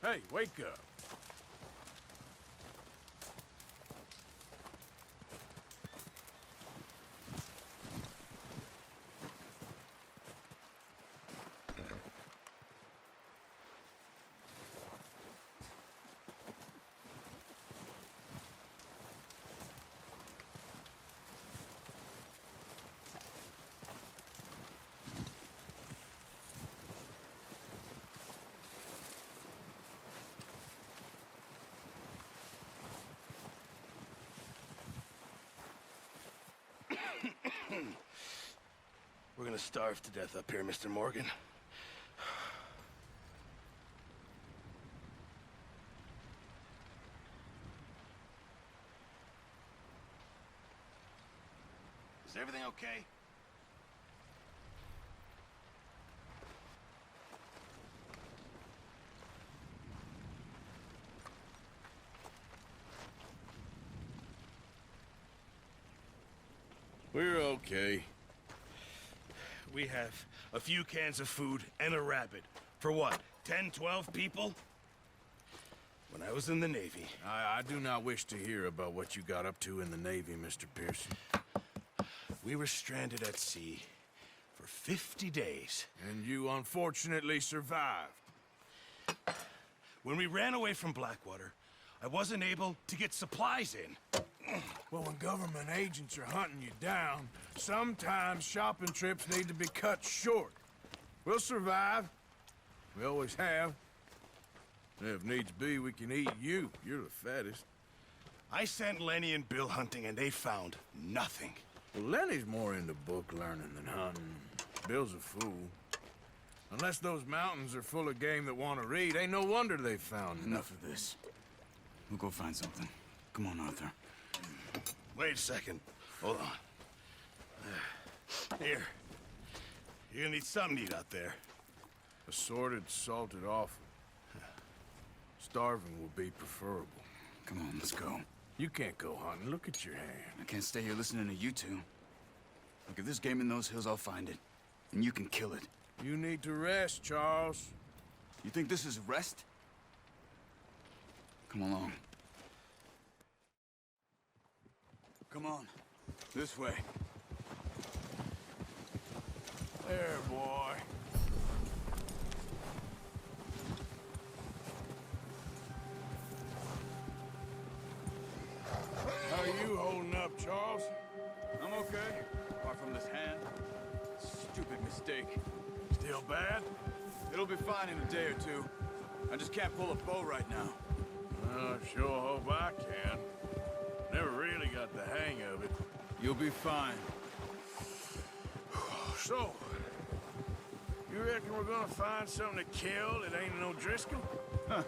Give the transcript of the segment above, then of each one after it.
Hey, wake up. We're gonna starve to death up here, Mr. Morgan. Is everything okay? We're okay. We have a few cans of food and a rabbit. For what, 10, 12 people? When I was in the Navy... I do not wish to hear about what you got up to in the Navy, Mr. Pearson. We were stranded at sea for 50 days. And you unfortunately survived. When we ran away from Blackwater, I wasn't able to get supplies in. Well, when government agents are hunting you down, sometimes shopping trips need to be cut short. We'll survive. We always have. And if needs be, we can eat you. You're the fattest. I sent Lenny and Bill hunting, and they found nothing. Well, Lenny's more into book learning than hunting. Bill's a fool. Unless those mountains are full of game that want to read, ain't no wonder they found Enough of this. We'll go find something. Come on, Arthur. Wait a second. Hold on. Here. You're gonna need something to eat out there. Assorted, salted offal. Starving will be preferable. Come on, let's go. You can't go hunting. Look at your hand. I can't stay here listening to you two. Look, if there's game in those hills, I'll find it. And you can kill it. You need to rest, Charles. You think this is rest? Come along. Come on. This way. There, boy. How are you holding up, Charles? I'm okay. Apart from this hand. Stupid mistake. Still bad? It'll be fine in a day or two. I just can't pull a bow right now. I sure hope I can. Never really got the hang of it. You'll be fine. So, you reckon we're gonna find something to kill that ain't no Driscoll? Huh.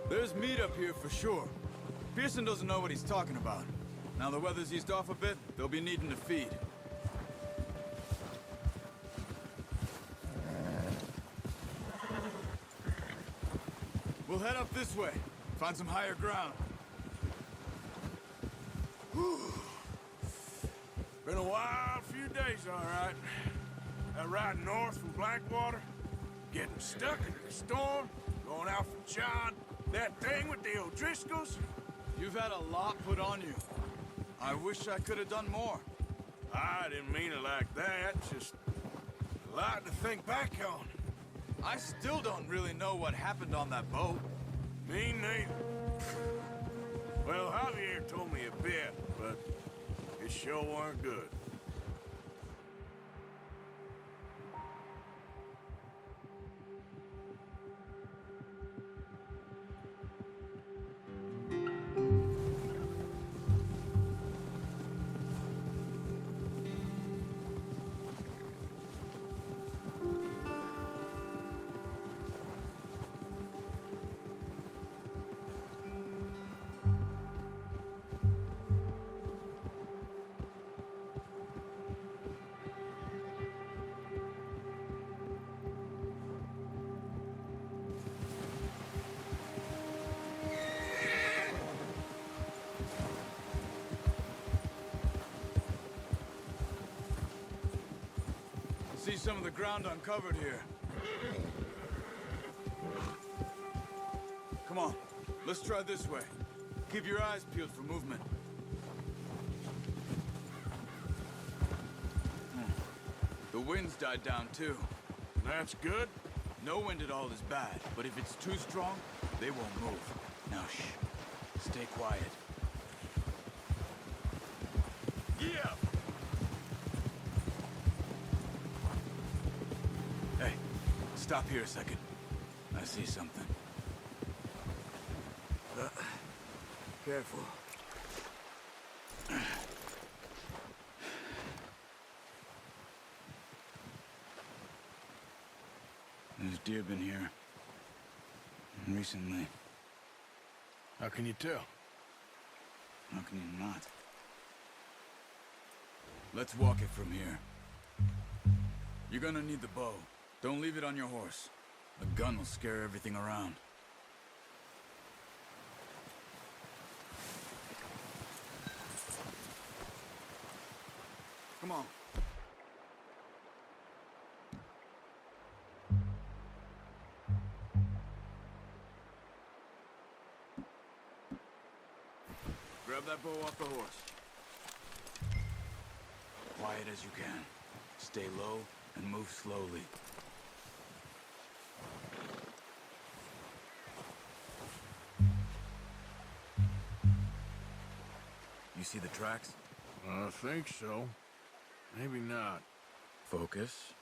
There's meat up here for sure. Pearson doesn't know what he's talking about. Now the weather's eased off a bit, they'll be needing to feed. We'll head up this way. Find some higher ground. Whew. Been a wild few days, all right. That ride north from Blackwater, getting stuck in the storm, going out from John, that thing with the O'Driscolls. You've had a lot put on you. I wish I could have done more. I didn't mean it like that, just a lot to think back on. I still don't really know what happened on that boat. Me neither. Well, Javier told me a bit, but it sure weren't good. See some of the ground uncovered here. Come on, let's try this way. Keep your eyes peeled for movement. The wind's died down too. That's good. No wind at all is bad, but if it's too strong, they won't move. Now shh. Stay quiet. Yeah! Hey, stop here a second. I see something. Careful. There's deer been here. Recently. How can you tell? How can you not? Let's walk it from here. You're gonna need the bow. Don't leave it on your horse. A gun will scare everything around. Come on. Grab that bow off the horse. Quiet as you can. Stay low and move slowly. You see the tracks? I think so. Maybe not. Focus.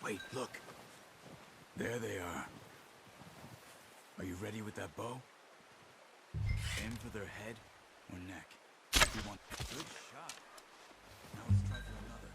Wait, look. There they are. Are you ready with that bow? Aim for their head or neck. If you want... Good shot. Now let's try for another.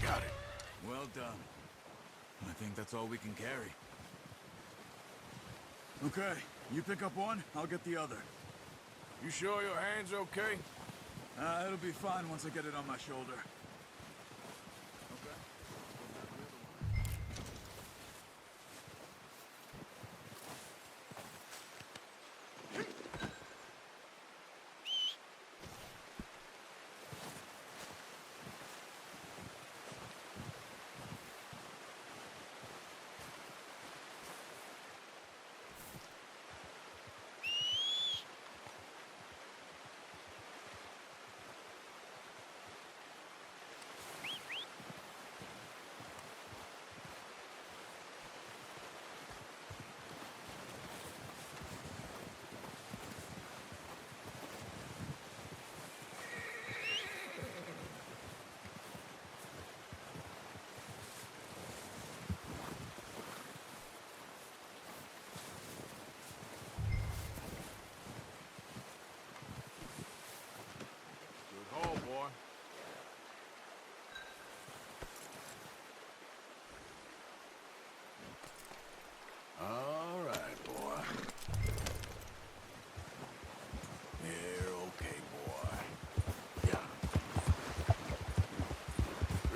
Got it. Well done. I think that's all we can carry. Okay, you pick up one, I'll get the other. You sure your hand's okay? It'll be fine once I get it on my shoulder. Okay.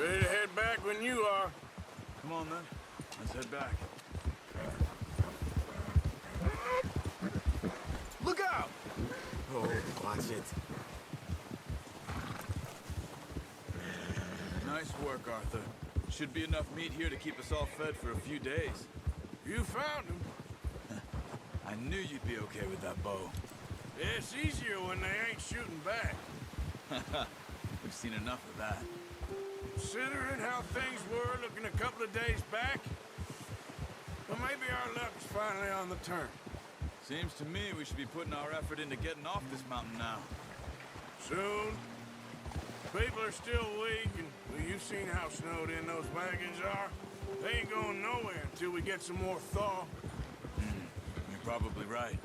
Ready to head back when you are. Come on, then. Let's head back. Look out! Oh, watch it. Nice work, Arthur. Should be enough meat here to keep us all fed for a few days. You found him. I knew you'd be okay with that bow. It's easier when they ain't shooting back. We've seen enough of that. Considering how things were looking a couple of days back, well, maybe our luck's finally on the turn. Seems to me we should be putting our effort into getting off this mountain now. Soon. People are still weak, and well, you've seen how snowed in those wagons are. They ain't going nowhere until we get some more thaw. You're probably right.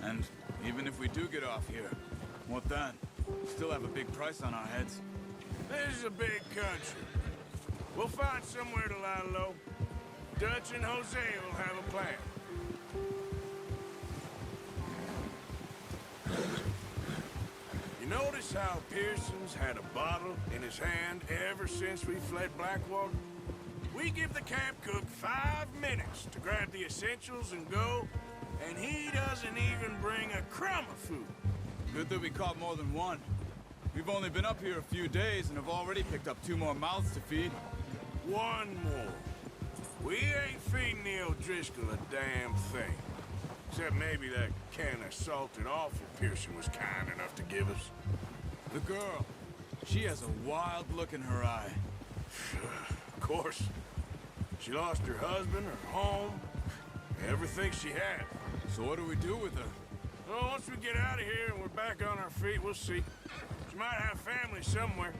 And even if we do get off here, what then? We still have a big price on our heads. This is a big country. We'll find somewhere to lie low. Dutch and Jose will have a plan. You notice how Pearson's had a bottle in his hand ever since we fled Blackwater? We give the camp cook 5 minutes to grab the essentials and go, and he doesn't even bring a crumb of food. Good that we caught more than one. We've only been up here a few days and have already picked up 2 more mouths to feed. One more. We ain't feeding the O'Driscoll a damn thing. Except maybe that can of salted offal Pearson was kind enough to give us. The girl, she has a wild look in her eye. Of course. She lost her husband, her home, everything she had. So what do we do with her? Well, once we get out of here and we're back on our feet, we'll see. She might have family somewhere.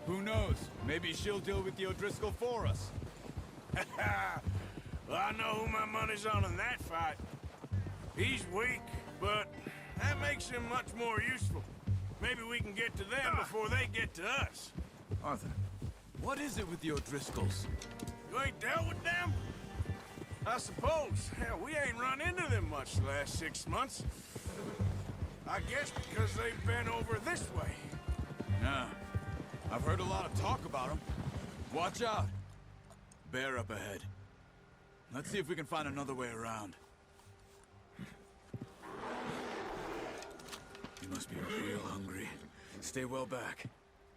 Who knows? Maybe she'll deal with the O'Driscoll for us. Well, I know who my money's on in that fight. He's weak, but that makes him much more useful. Maybe we can get to them before they get to us. Arthur, what is it with the O'Driscolls? You ain't dealt with them? I suppose. Hell, we ain't run into them much the last 6 months. I guess because they've been over this way. Yeah, I've heard a lot of talk about them. Watch out. Bear up ahead. Let's see if we can find another way around. You must be real hungry. Stay well back.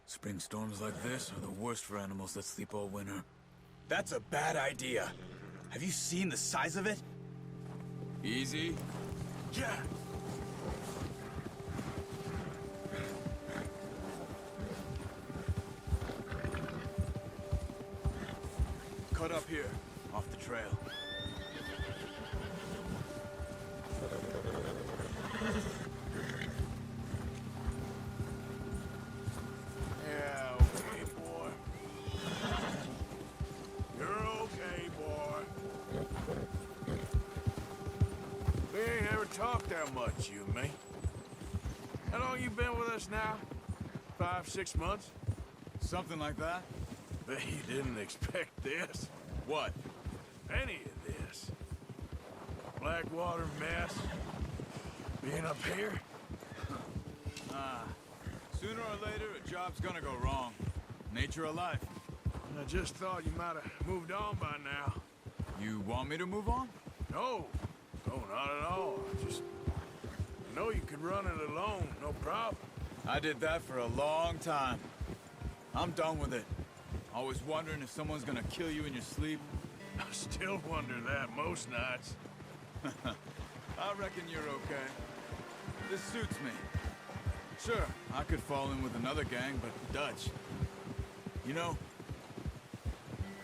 Spring storms like this are the worst for animals that sleep all winter. That's a bad idea. Have you seen the size of it? Easy. Yeah. Cut up here, off the trail. Yeah, okay, boy. You're okay, boy. We ain't ever talked that much, you and me. How long you been with us now? 5, 6 months? Something like that? Bet you didn't expect this. What? Any of this. Blackwater mess. Being up here. Sooner or later, a job's gonna go wrong. Nature of life. I just thought you might have moved on by now. You want me to move on? No. No, not at all. I know you could run it alone, no problem. I did that for a long time. I'm done with it. Always wondering if someone's gonna kill you in your sleep. I still wonder that most nights. I reckon you're okay. This suits me. Sure, I could fall in with another gang, but Dutch... You know,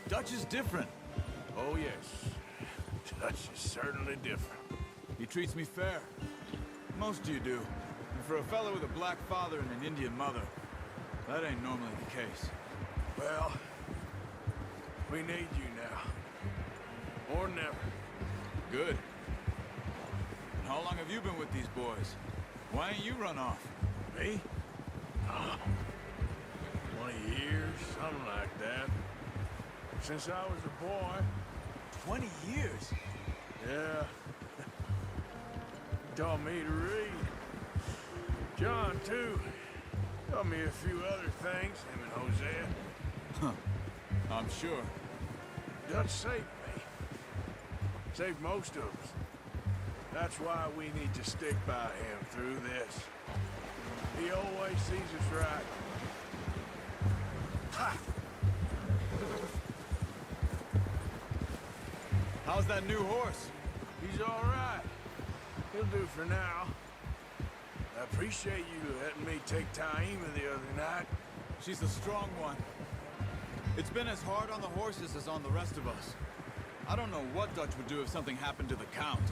Dutch is different. Oh, yes. Dutch is certainly different. He treats me fair. Most of you do. And for a fellow with a black father and an Indian mother, that ain't normally the case. Well, we need you now. Or never. Good. And how long have you been with these boys? Why ain't you run off? Me? 20 years, something like that. Since I was a boy. 20 years? Yeah. Taught me to read. John, too. Taught me a few other things, him and Hosea. I'm sure. Dutch saved me. Saved most of us. That's why we need to stick by him through this. He always sees us right. Ha! How's that new horse? He's all right. He'll do for now. I appreciate you letting me take Taima the other night. She's a strong one. It's been as hard on the horses as on the rest of us. I don't know what Dutch would do if something happened to the Count.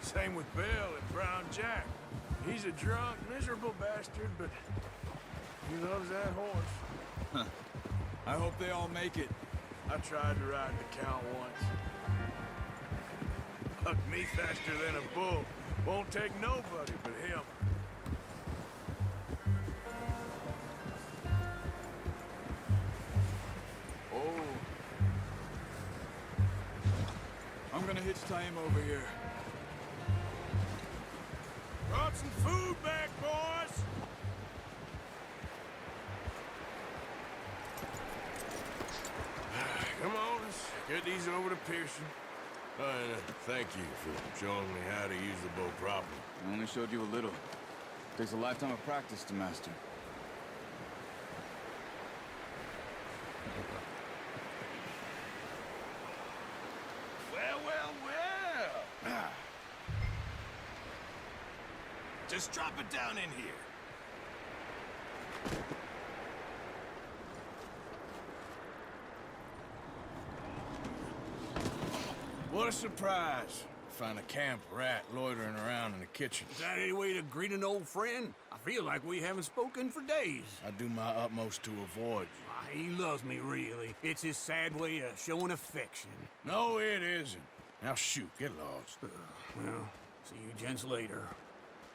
Same with Bill and Brown Jack. He's a drunk, miserable bastard, but he loves that horse. I hope they all make it. I tried to ride the Count once. Hugged me faster than a bull. Won't take nobody but him. Oh. I'm gonna hitch Taima over here. Brought some food back, boys! Come on, let's get these over to Pearson. Thank you for showing me how to use the bow properly. I only showed you a little. Takes a lifetime of practice to master. Well. Just drop it down in here. What a surprise. Find a camp rat loitering around in the kitchen. Is that any way to greet an old friend? I feel like we haven't spoken for days. I do my utmost to avoid you. Why, he loves me, really. It's his sad way of showing affection. No, it isn't. Now shoot, get lost. Well, see you gents later.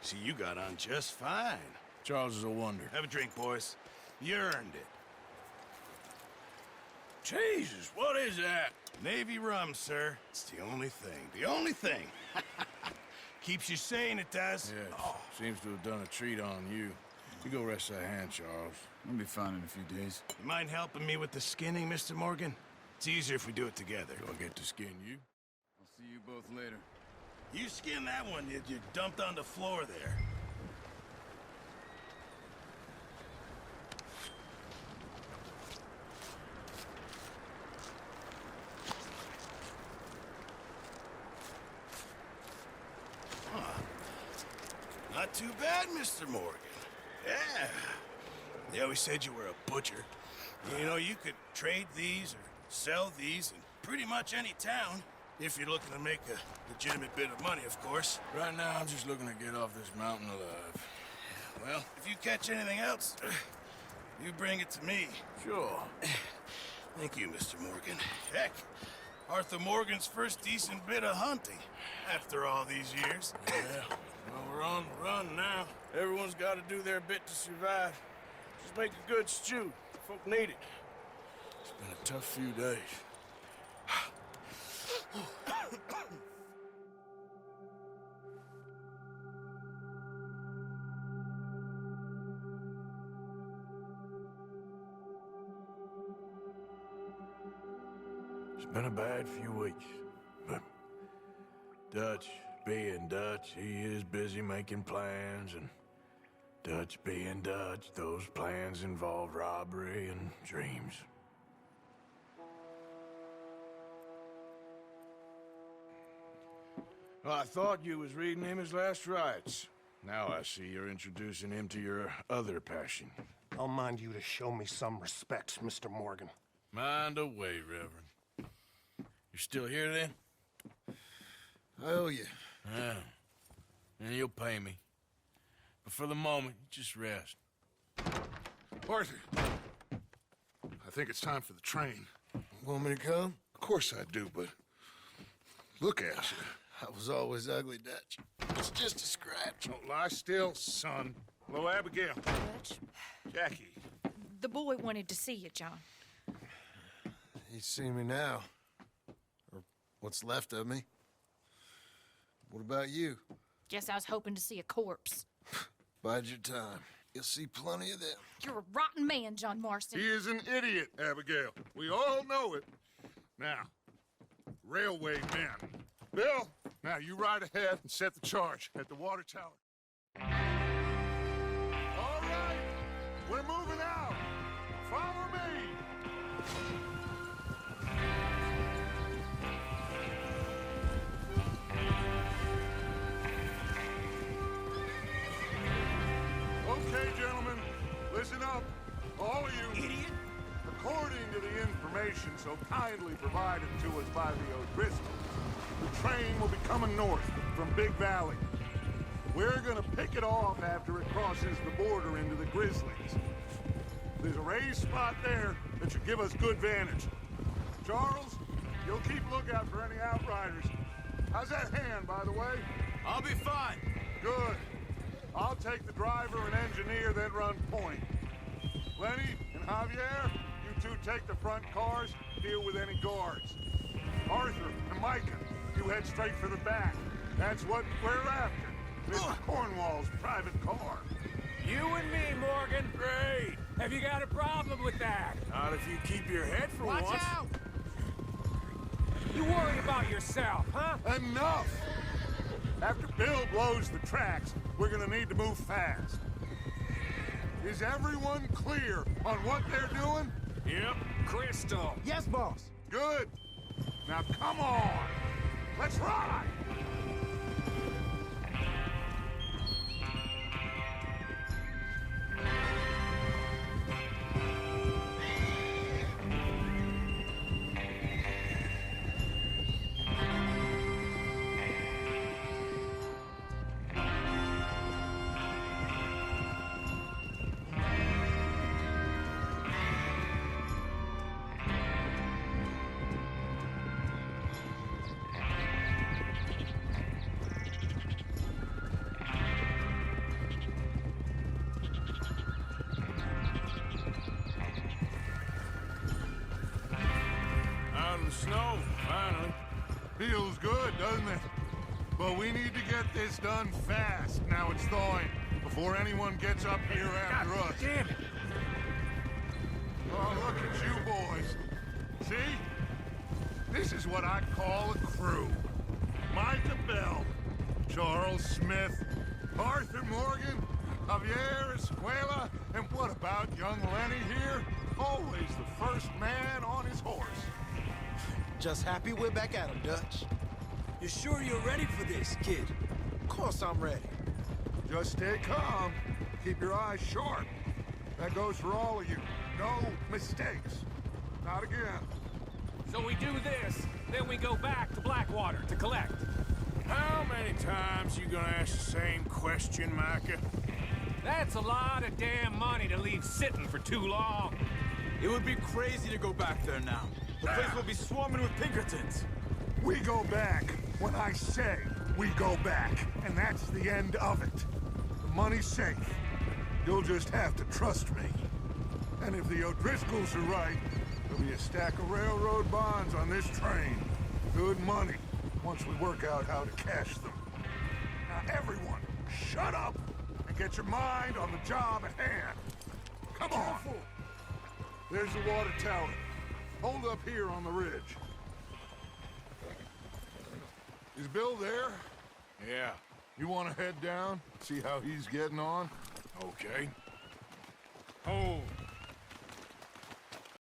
See, you got on just fine. Charles is a wonder. Have a drink, boys. You earned it. Jesus, what is that? Navy rum, sir. It's the only thing. The only thing. Keeps you sane, it does. Yes, seems to have done a treat on you. You go rest that hand, Charles. I'll be fine in a few days. You mind helping me with the skinning, Mr. Morgan? It's easier if we do it together. Do I get to skin you? I'll see you both later. You skin that one you dumped on the floor there. Not too bad, Mr. Morgan. Yeah. They always said you were a butcher. You know, you could trade these or sell these in pretty much any town. If you're looking to make a legitimate bit of money, of course. Right now, I'm just looking to get off this mountain alive. Well, if you catch anything else, you bring it to me. Sure. Thank you, Mr. Morgan. Heck, Arthur Morgan's first decent bit of hunting after all these years. Yeah. Well, we're on the run now. Everyone's got to do their bit to survive. Just make a good stew. Folk need it. It's been a tough few days. It's been a bad few weeks, but Dutch being Dutch, he is busy making plans, and Dutch being Dutch, those plans involve robbery and dreams. Well, I thought you was reading him his last rites. Now I see you're introducing him to your other passion. I'll mind you to show me some respect, Mr. Morgan. Mind away, Reverend. You're still here, then? I owe you. Yeah. And you'll pay me. But for the moment, just rest. Arthur, I think it's time for the train. Want me to come? Of course I do, but look at you. I was always ugly, Dutch. It's just a scratch. Don't lie still, son. Hello, Abigail. Dutch, Jackie. the boy wanted to see you, John. He's seen me now. Or what's left of me. What about you? Guess I was hoping to see a corpse. Bide your time. You'll see plenty of them. You're a rotten man, John Marston. He is an idiot, Abigail. We all know it. Now, railway men. Bill, now you ride ahead and set the charge at the water tower. All right, we're moving out. Follow me. Okay, gentlemen, listen up. All of you. Idiot! According to the information so kindly provided to us by the O'Driscolls, the train will be coming north from Big Valley. We're gonna pick it off after it crosses the border into the Grizzlies. There's a raised spot there that should give us good vantage. Charles, you'll keep lookout for any outriders. How's that hand, by the way? I'll be fine. Good. I'll take the driver and engineer, then run point. Lenny and Javier, you two take the front cars, deal with any guards. Arthur and Micah, you head straight for the back. That's what we're after. Mr. Cornwall's private car. You and me, Morgan. Great. Have you got a problem with that? Not if you keep your head for Watch once. out! You worry about yourself, huh? Enough! After Bill blows the tracks, we're gonna need to move fast. Is everyone clear on what they're doing? Yep. Crystal. Yes, boss. Good. Now come on. Let's ride. Out of the snow, finally. Feels good, doesn't it? But we need to get this done fast. Now it's thawing, before anyone gets up here after us. Damn it. Oh, look at you boys. See? This is what I call a crew. Micah Bell, Charles Smith, Arthur Morgan, Javier Escuela, and what about young Lenny here? Always the first man on his horse. Just happy we're back at him, Dutch. You sure you're ready for this, kid? Of course I'm ready. Just stay calm. Keep your eyes sharp. That goes for all of you. No mistakes. Not again. So we do this, then we go back to Blackwater to collect. How many times you gonna ask the same question, Micah? That's a lot of damn money to leave sitting for too long. It would be crazy to go back there now. The place will be swarming with Pinkertons. We go back when I say we go back, and that's the end of it. The money's safe. You'll just have to trust me. And if the O'Driscolls are right, there'll be a stack of railroad bonds on this train. Good money, once we work out how to cash them. Now everyone, shut up and get your mind on the job at hand. Come on. There's the water tower. Hold up here on the ridge. Is Bill there? Yeah, You want to head down, see how he's getting on? okay. Hold.